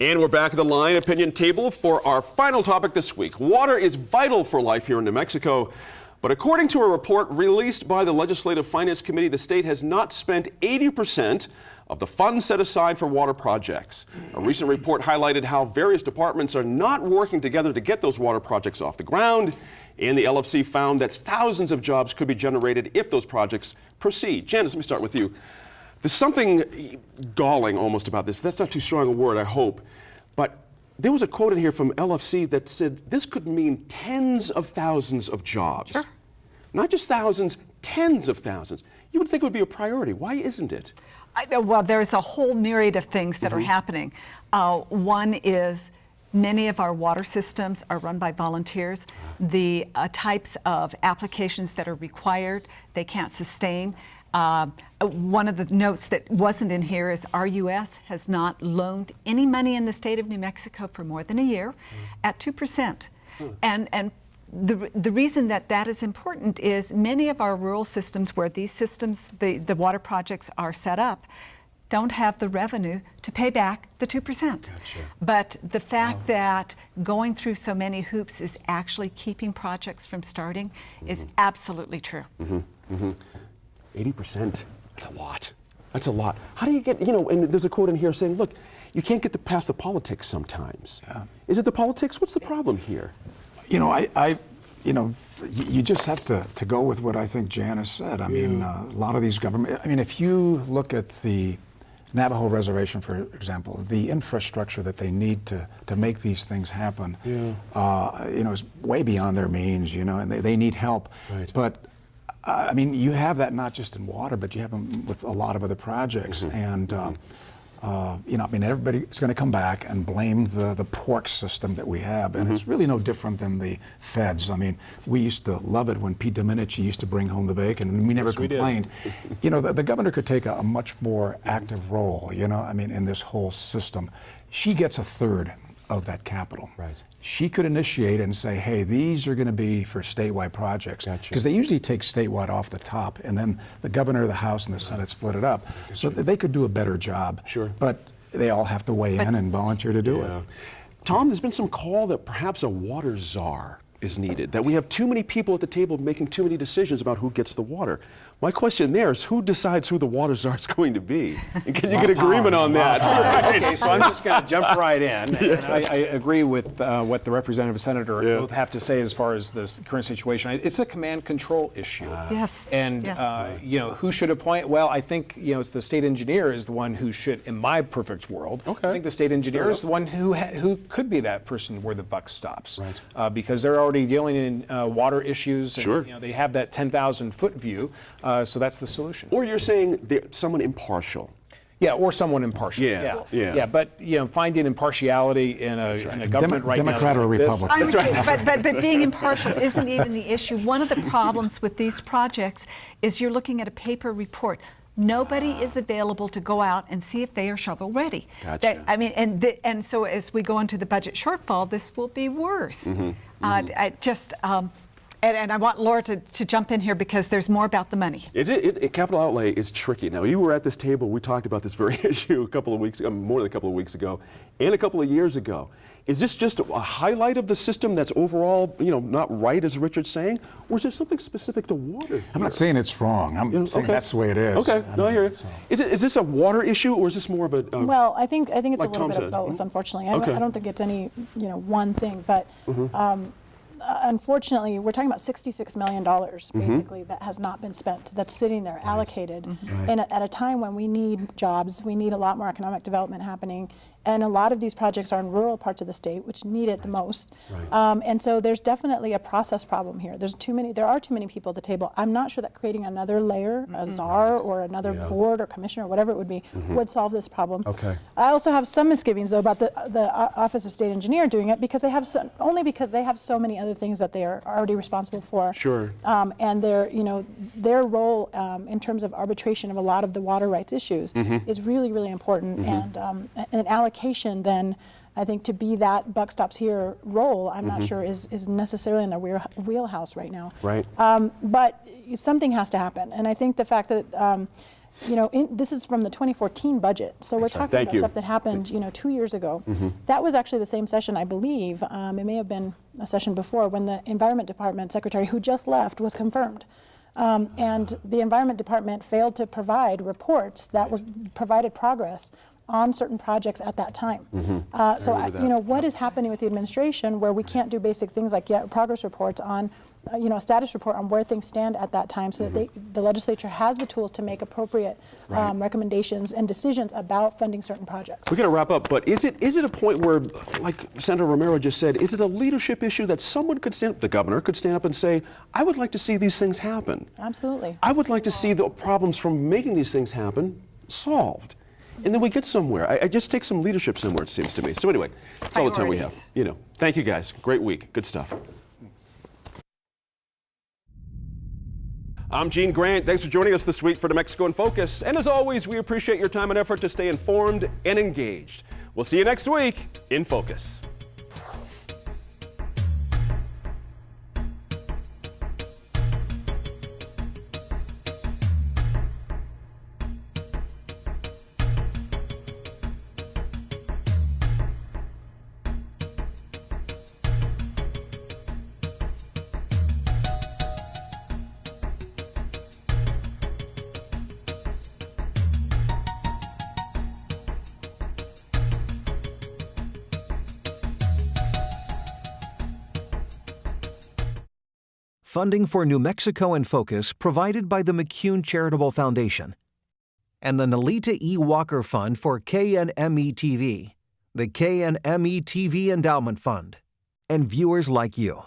And we're back at the Line Opinion Table for our final topic this week. Water is vital for life here in New Mexico, but according to a report released by the Legislative Finance Committee, the state has not spent 80% of the funds set aside for water projects. A recent report highlighted how various departments are not working together to get those water projects off the ground, and the LFC found that thousands of jobs could be generated if those projects proceed. Janice, let me start with you. There's something galling almost about this. That's not too strong a word, I hope. But there was a quote in here from LFC that said this could mean tens of thousands of jobs. Sure. Not just thousands, tens of thousands. You would think it would be a priority. Why isn't it? Well, there's a whole myriad of things that are happening. One is many of our water systems are run by volunteers. The types of applications that are required, they can't sustain. One of the notes that wasn't in here is RUS has not loaned any money in the state of New Mexico for more than a year at 2%. And the reason that that is important is many of our rural systems where these systems, the water projects are set up, don't have the revenue to pay back the 2%. Gotcha. But the fact that going through so many hoops is actually keeping projects from starting is absolutely true. 80%, that's a lot. That's a lot. How do you get, and there's a quote in here saying, look, you can't get past the politics sometimes. Yeah. Is it the politics? What's the problem here? You just have to go with what I think Janice said. I mean, a lot of these if you look at the Navajo Reservation, for example, the infrastructure that they need to make these things happen, is way beyond their means, and they need help. Right. But you have that not just in water, but you have them with a lot of other projects. And, everybody's going to come back and blame the pork system that we have. And it's really no different than the feds. We used to love it when Pete Domenici used to bring home the bacon, and we never complained. The governor could take a much more active role, in this whole system. She gets a third of that capital. Right. She could initiate and say, hey, these are going to be for statewide projects. Because they usually take statewide off the top, and then the governor, the House, and the Senate split it up. So that they could do a better job. Sure. But they all have to weigh in and volunteer to do it. Tom, there's been some call that perhaps a water czar is needed, that we have too many people at the table making too many decisions about who gets the water. My question there is, who decides who the water czar is going to be? And can you get agreement on that? Okay, so I'm just going to jump right in. And I agree with what the representative and senator both have to say as far as the current situation. It's a command control issue. Yes. And who should appoint? Well, I think it's the state engineer is the one who should, in my perfect world. Okay. I think the state engineer is the one who could be that person where the buck stops. Right. Because they're already dealing in water issues. And, they have that 10,000-foot view. So that's the solution. Or you're saying someone impartial. Yeah, or someone impartial. Yeah. But finding impartiality in a government right Democrat now. or Republican. But being impartial isn't even the issue. One of the problems with these projects is you're looking at a paper report. Nobody is available to go out and see if they are shovel ready. Gotcha. And so as we go into the budget shortfall, this will be worse. And I want Laura to jump in here because there's more about the money. Capital outlay is tricky. Now, you were at this table. We talked about this very issue a couple of weeks ago, more than a couple of weeks ago, and a couple of years ago. Is this just a highlight of the system that's overall, not right, as Richard's saying, or is there something specific to water here? I'm not saying it's wrong. I'm saying that's the way it is. Okay, I hear you. So. Is this a water issue, or is this more of a? Well, I think it's like a little bit of both. Unfortunately, I don't think it's any one thing, but. Unfortunately, we're talking about $66 million, basically, that has not been spent, that's sitting there, allocated. And at a time when we need jobs, we need a lot more economic development happening, and a lot of these projects are in rural parts of the state, which need it the most. And so there's definitely a process problem here. There are too many people at the table. I'm not sure that creating another layer, a czar or another board or commissioner, or whatever it would be, would solve this problem. I also have some misgivings, though, about the Office of State Engineer doing it, because they have only because they have so many other things that they are already responsible for. And their role in terms of arbitration of a lot of the water rights issues is really, really important. And an allocation then, I think, to be that buck stops here role, I'm not sure is necessarily in their wheelhouse right now. But something has to happen. And I think the fact that this is from the 2014 budget. So we're talking Thank about you. stuff that happened, 2 years ago. That was actually the same session, I believe. It may have been a session before when the Environment Department Secretary, who just left, was confirmed. And the Environment Department failed to provide reports that provided progress on certain projects at that time. What is happening with the administration where we can't do basic things like get progress reports on, a status report on where things stand at that time, so that the legislature has the tools to make appropriate recommendations and decisions about funding certain projects. We got to wrap up, but is it a point where, like Senator Romero just said, is it a leadership issue that someone could stand up, the governor could stand up and say, I would like to see these things happen. Absolutely. I would like to see the problems from making these things happen solved. And then we get somewhere. I just take some leadership somewhere, it seems to me. So anyway, that's all the time we have. Thank you guys. Great week. Good stuff. I'm Gene Grant. Thanks for joining us this week for New Mexico in Focus. And as always, we appreciate your time and effort to stay informed and engaged. We'll see you next week in Focus. Funding for New Mexico in Focus provided by the McCune Charitable Foundation and the Nalita E. Walker Fund for KNME-TV, the KNME-TV Endowment Fund, and viewers like you.